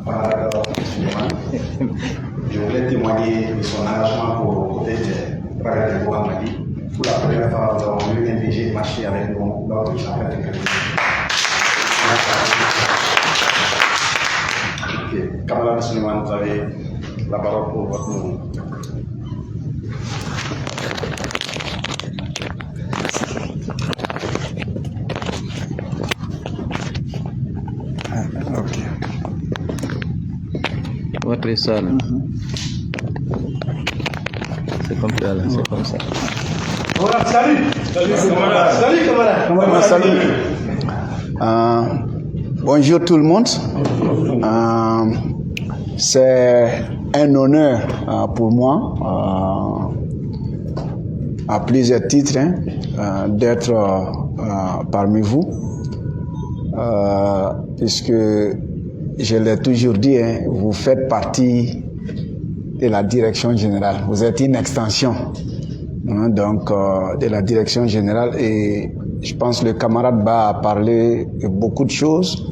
camarade Suleiman. Je voulais témoigner de son engagement pour côté des frères de Mali. Pour la première fois, nous avons vu un DG marcher avec nous lors du championnat de Crédit. Camarade Suleiman, vous avez la parole pour votre mouvement. Ok. Votre salle. C'est comme ça, là, c'est comme ça. Camarade, salut. Salut, camarade. Salut. Bonjour tout le monde. C'est un honneur pour moi, à plusieurs titres, d'être parmi vous, puisque je l'ai toujours dit, vous faites partie de la direction générale. Vous êtes une extension donc de la direction générale, et je pense que le camarade Ba a parlé de beaucoup de choses,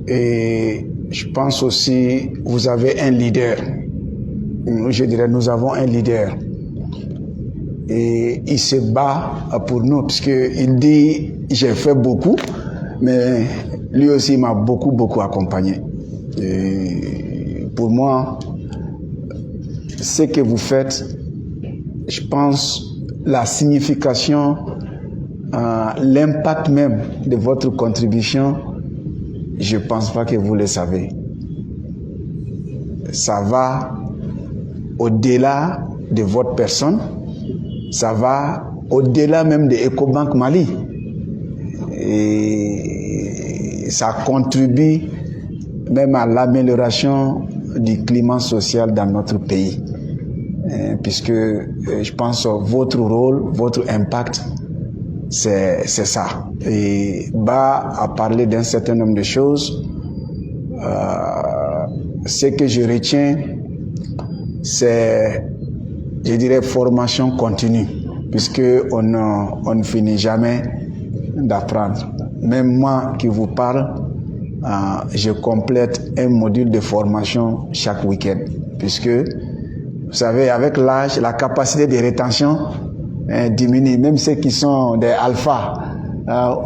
et je pense aussi vous avez un leader. Je dirais nous avons un leader, et il se bat pour nous, puisqu'il dit j'ai fait beaucoup, mais lui aussi m'a beaucoup accompagné. Et pour moi, ce que vous faites, je pense la signification, l'impact même de votre contribution, je pense pas que vous le savez. Ça va au-delà de votre personne, ça va au-delà même de Ecobank Mali. Et ça contribue même à l'amélioration du climat social dans notre pays. Puisque je pense votre rôle, votre impact, c'est ça. Et Ba a parlé d'un certain nombre de choses. Ce que je retiens, c'est, je dirais, formation continue, puisque on ne finit jamais d'apprendre. Même moi qui vous parle, je complète un module de formation chaque week-end, puisque vous savez, avec l'âge, la capacité de rétention diminue. Même ceux qui sont des alphas,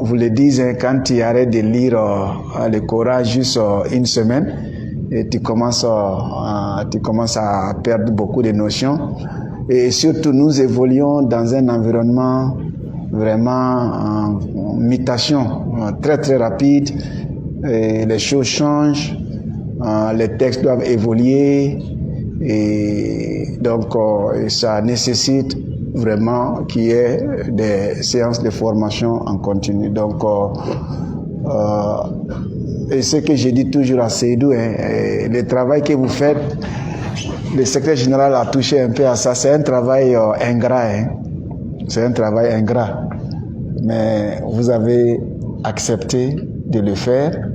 vous le disent, quand tu arrêtes de lire le Coran juste une semaine, et tu commences à perdre beaucoup de notions. Et surtout, nous évoluons dans un environnement vraiment en mutation très rapide. Et les choses changent, les textes doivent évoluer, et donc ça nécessite vraiment qu'il y ait des séances de formation en continu. Donc, et ce que je dis toujours à Seydou, le travail que vous faites, le secrétaire général a touché un peu à ça, c'est un travail ingrat. C'est un travail ingrat. Mais vous avez accepté de le faire,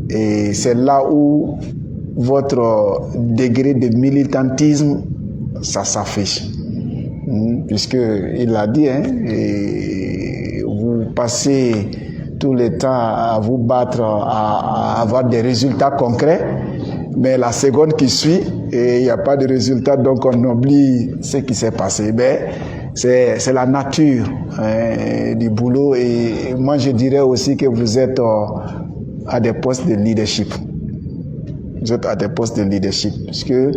et c'est là où votre degré de militantisme, ça s'affiche. Puisqu'il l'a dit, et vous passez tout le temps à vous battre, à avoir des résultats concrets, mais la seconde qui suit, et il n'y a pas de résultat, donc on oublie ce qui s'est passé. Mais c'est la nature du boulot, et moi je dirais aussi que vous êtes à des postes de leadership. Vous êtes à des postes de leadership, parce que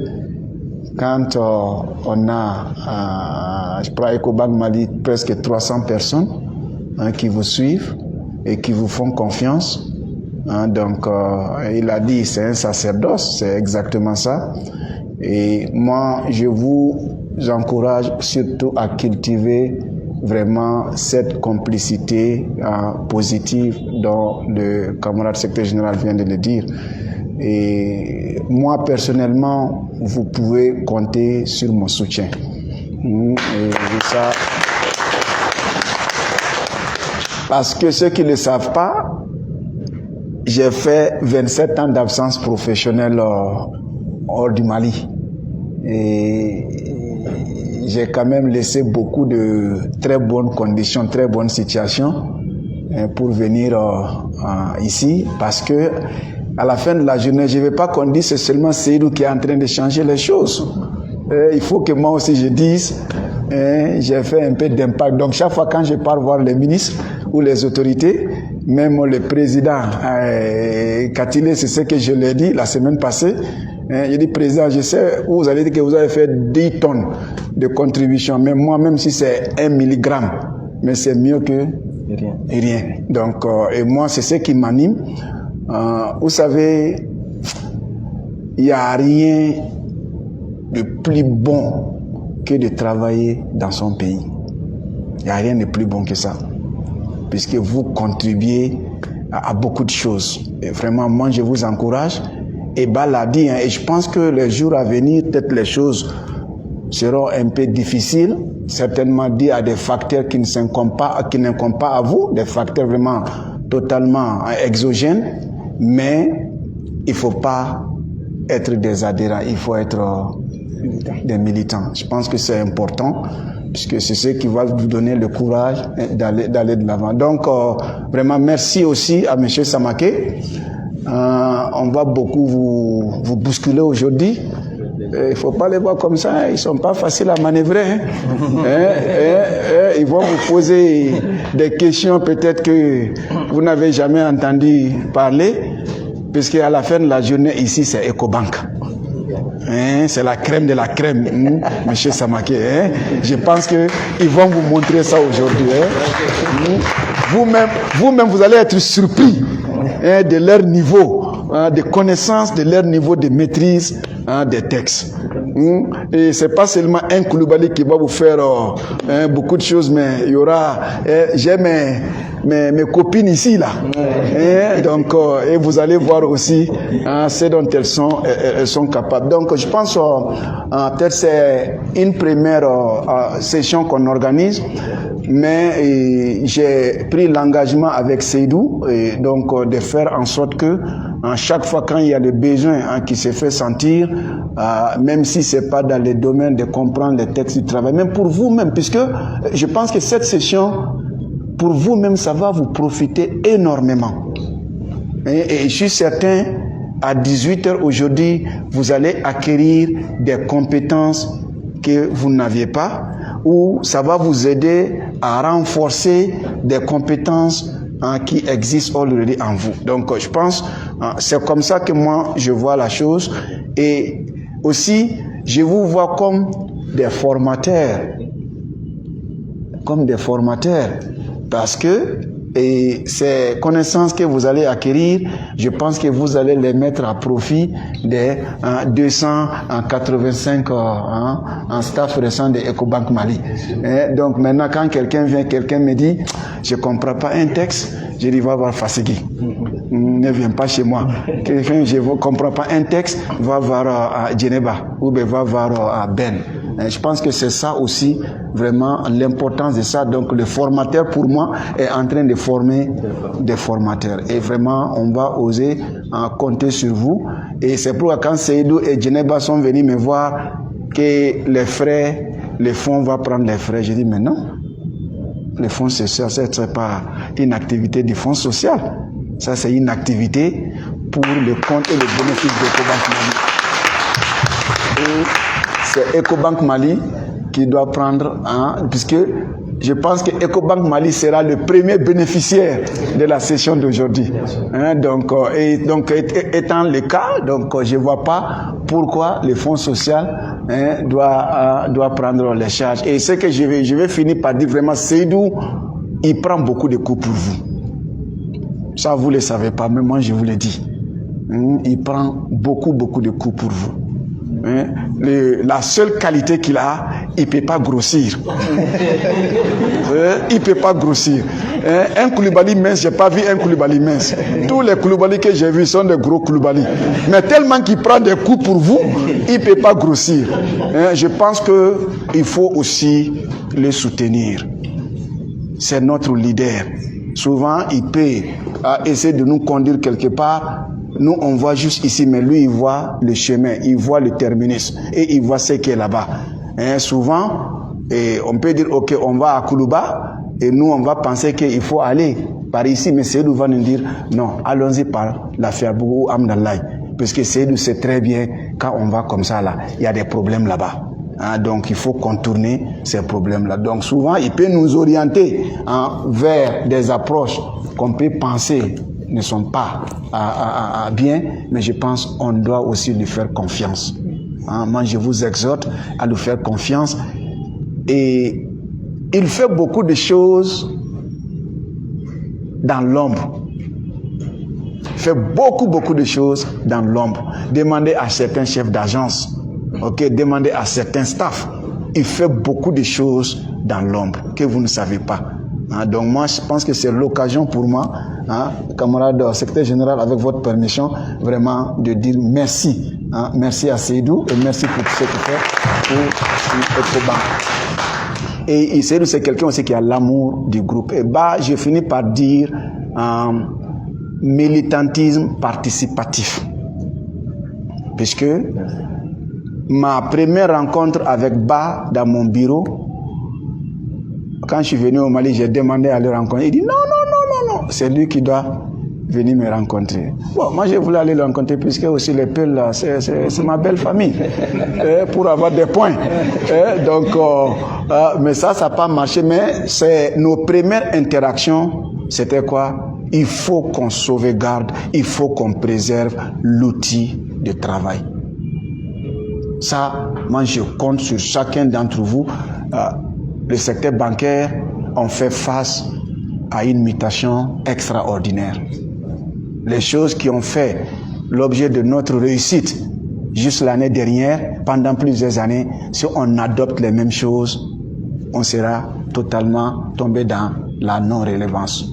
quand on a, je prends Ecobank Mali, presque 300 personnes qui vous suivent et qui vous font confiance. Donc, il a dit, c'est un sacerdoce, c'est exactement ça. Et moi, je vous encourage surtout à cultiver vraiment cette complicité positive dont le camarade secrétaire général vient de le dire. Et moi, personnellement, vous pouvez compter sur mon soutien. Et ça, parce que ceux qui ne le savent pas, j'ai fait 27 ans d'absence professionnelle hors du Mali. Et j'ai quand même laissé beaucoup de très bonnes conditions, très bonnes situations pour venir ici, parce que à la fin de la journée, je ne veux pas qu'on dise c'est seulement Seydou qui est en train de changer les choses. Il faut que moi aussi je dise, j'ai fait un peu d'impact. Donc chaque fois quand je pars voir les ministres ou les autorités, même le président Katile, c'est ce que je lui ai dit la semaine passée. Je dis, président, je sais, vous allez dire que vous avez fait 10 tonnes de contribution, mais moi, même si c'est 1 milligramme, mais c'est mieux que rien. Donc, et moi, c'est ce qui m'anime. Vous savez, il n'y a rien de plus bon que de travailler dans son pays. Il n'y a rien de plus bon que ça. Puisque vous contribuez à beaucoup de choses. Et vraiment, moi, je vous encourage. Et l'a dit, et je pense que les jours à venir, peut-être les choses seront un peu difficiles, certainement dû à des facteurs qui n'incombent pas à vous, des facteurs vraiment totalement exogènes, mais il ne faut pas être des adhérents, il faut être des militants. Je pense que c'est important, puisque c'est ce qui va vous donner le courage d'aller de l'avant. Donc, vraiment, merci aussi à M. Samaké. On va beaucoup vous bousculer aujourd'hui. Il ne faut pas les voir comme ça, ils ne sont pas faciles à manœuvrer. Ils vont vous poser des questions peut-être que vous n'avez jamais entendu parler, puisque à la fin de la journée, ici, c'est Ecobank. C'est la crème de la crème, Monsieur Samaké. Je pense qu'ils vont vous montrer ça aujourd'hui. Vous-même, vous allez être surpris de leur niveau de connaissance, de leur niveau de maîtrise des textes. Et c'est pas seulement un Koulibaly qui va vous faire beaucoup de choses, mais il y aura, j'ai mes copines ici là, donc et vous allez voir aussi ce dont elles sont capables. Donc je pense peut-être c'est une première session qu'on organise, mais j'ai pris l'engagement avec Seydou et donc de faire en sorte que chaque fois quand il y a des besoins qui se fait sentir, même si c'est pas dans les domaines de comprendre les textes du travail, même pour vous-même, puisque je pense que cette session, pour vous-même, ça va vous profiter énormément. Et je suis certain, à 18h aujourd'hui, vous allez acquérir des compétences que vous n'aviez pas, ou ça va vous aider à renforcer des compétences qui existent already en vous. Donc, je pense, c'est comme ça que moi, je vois la chose. Et aussi, je vous vois comme des formateurs. Comme des formateurs. Parce que ces connaissances que vous allez acquérir, je pense que vous allez les mettre à profit des 285 en staff récent de Ecobank Mali. Donc maintenant, quand quelqu'un me dit, je ne comprends pas un texte, je dis, va voir Fassigui. Ne viens pas chez moi. Quelqu'un, je ne comprends pas un texte, va voir Djeneba ou va voir Ben. Je pense que c'est ça aussi, vraiment, l'importance de ça. Donc, le formateur, pour moi, est en train de former des formateurs. Et vraiment, on va oser compter sur vous. Et c'est pourquoi quand Seydou et Djeneba sont venus me voir que les fonds va prendre les frais, j'ai dit, mais non. Les fonds sociaux, ce n'est pas une activité du fonds social. Ça, c'est une activité pour le compte et le bénéfice d'Ecobank Mali. Et c'est Ecobank Mali qui doit prendre, puisque je pense que Ecobank Mali sera le premier bénéficiaire de la session d'aujourd'hui. Donc, étant le cas, donc je ne vois pas pourquoi le fonds social doit prendre les charges. Et ce que je vais finir par dire vraiment, Seydou, il prend beaucoup de coups pour vous. Ça, vous ne le savez pas, mais moi, je vous le dis. Il prend beaucoup de coups pour vous. La seule qualité qu'il a, il ne peut pas grossir. Il ne peut pas grossir. Un Koulibaly mince, je n'ai pas vu un Koulibaly mince. Tous les Koulibaly que j'ai vus sont des gros Koulibaly. Mais tellement qu'il prend des coups pour vous, il ne peut pas grossir. Je pense qu'il faut aussi le soutenir. C'est notre leader. Souvent, il peut essayer de nous conduire quelque part. Nous, on voit juste ici, mais lui, il voit le chemin, il voit le terminus et il voit ce qui est là-bas. Souvent, on peut dire, ok, on va à Koulouba et nous, on va penser qu'il faut aller par ici, mais Seydou va nous dire non, allons-y par la Fiabou ou Amdalaï. Parce que Seydou sait très bien, quand on va comme ça là, il y a des problèmes là-bas. Donc il faut contourner ces problèmes-là. Donc souvent, il peut nous orienter vers des approches qu'on peut penser ne sont pas bien, mais je pense qu'on doit aussi lui faire confiance. Moi, je vous exhorte à lui faire confiance. Et il fait beaucoup de choses dans l'ombre. Il fait beaucoup de choses dans l'ombre. Demandez à certains chefs d'agence, demandez à certains staffs. Il fait beaucoup de choses dans l'ombre que vous ne savez pas. Donc moi, je pense que c'est l'occasion pour moi, camarade secrétaire général, avec votre permission, vraiment de dire merci. Merci à Seydou et merci pour tout ce qu'il fait pour Ecobank. Et Seydou, c'est quelqu'un aussi qui a l'amour du groupe. Et j'ai fini par dire militantisme participatif. Puisque ma première rencontre avec Ba dans mon bureau, quand je suis venu au Mali, j'ai demandé à le rencontrer. Il dit non, c'est lui qui doit venir me rencontrer. Bon, moi je voulais aller le rencontrer puisque aussi les Peuls là, c'est ma belle famille, pour avoir des points. Mais ça n'a pas marché. Mais c'est nos premières interactions, c'était quoi? Il faut qu'on sauvegarde, il faut qu'on préserve l'outil de travail. Ça, moi je compte sur chacun d'entre vous. Le secteur bancaire, on fait face à une mutation extraordinaire. Les choses qui ont fait l'objet de notre réussite juste l'année dernière, pendant plusieurs années, si on adopte les mêmes choses, on sera totalement tombé dans la non-relevance.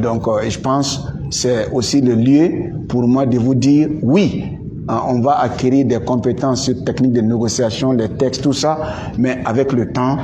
Donc, je pense que c'est aussi le lieu pour moi de vous dire, oui, on va acquérir des compétences sur techniques de négociation, les textes, tout ça, mais avec le temps,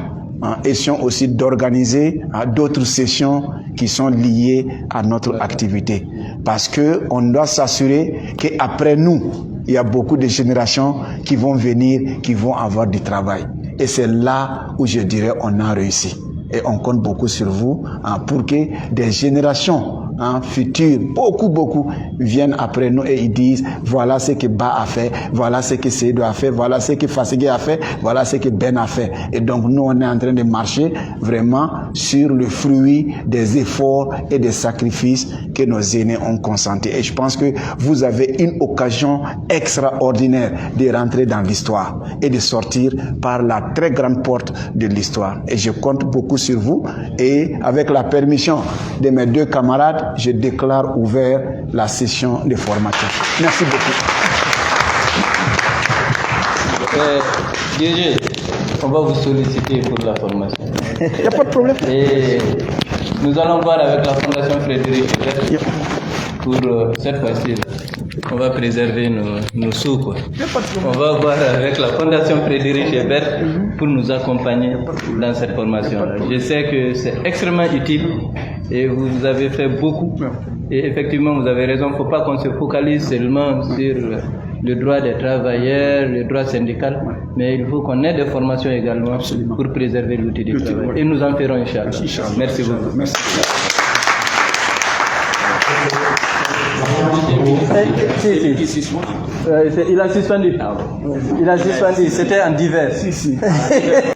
essayons aussi d'organiser d'autres sessions qui sont liées à notre activité. Parce que on doit s'assurer qu'après nous, il y a beaucoup de générations qui vont venir, qui vont avoir du travail. Et c'est là où je dirais on a réussi. Et on compte beaucoup sur vous pour que des générations futures, beaucoup, viennent après nous et ils disent voilà ce que Ba a fait, voilà ce que Seydou a fait, voilà ce que Fassigé a fait, voilà ce que Ben a fait. Et donc nous on est en train de marcher vraiment sur le fruit des efforts et des sacrifices que nos aînés ont consentis. Et je pense que vous avez une occasion extraordinaire de rentrer dans l'histoire et de sortir par la très grande porte de l'histoire. Et je compte beaucoup sur vous et avec la permission de mes deux camarades, je déclare ouvert la session de formation. Merci beaucoup. DG, on va vous solliciter pour la formation. Il n'y a pas de problème. Et nous allons voir avec la Fondation Frédéric pour cette fois-ci. On va préserver nos sous, quoi. On va voir avec la Fondation Frédéric Ebert pour nous accompagner dans cette formation. Je sais que c'est extrêmement utile et vous avez fait beaucoup. Et effectivement, vous avez raison, il ne faut pas qu'on se focalise seulement sur le droit des travailleurs, le droit syndical, mais il faut qu'on ait des formations également pour préserver l'outil du travail. Et nous en ferons, Inch'Allah. Merci beaucoup. Merci. Il a suspendu. C'était en divers.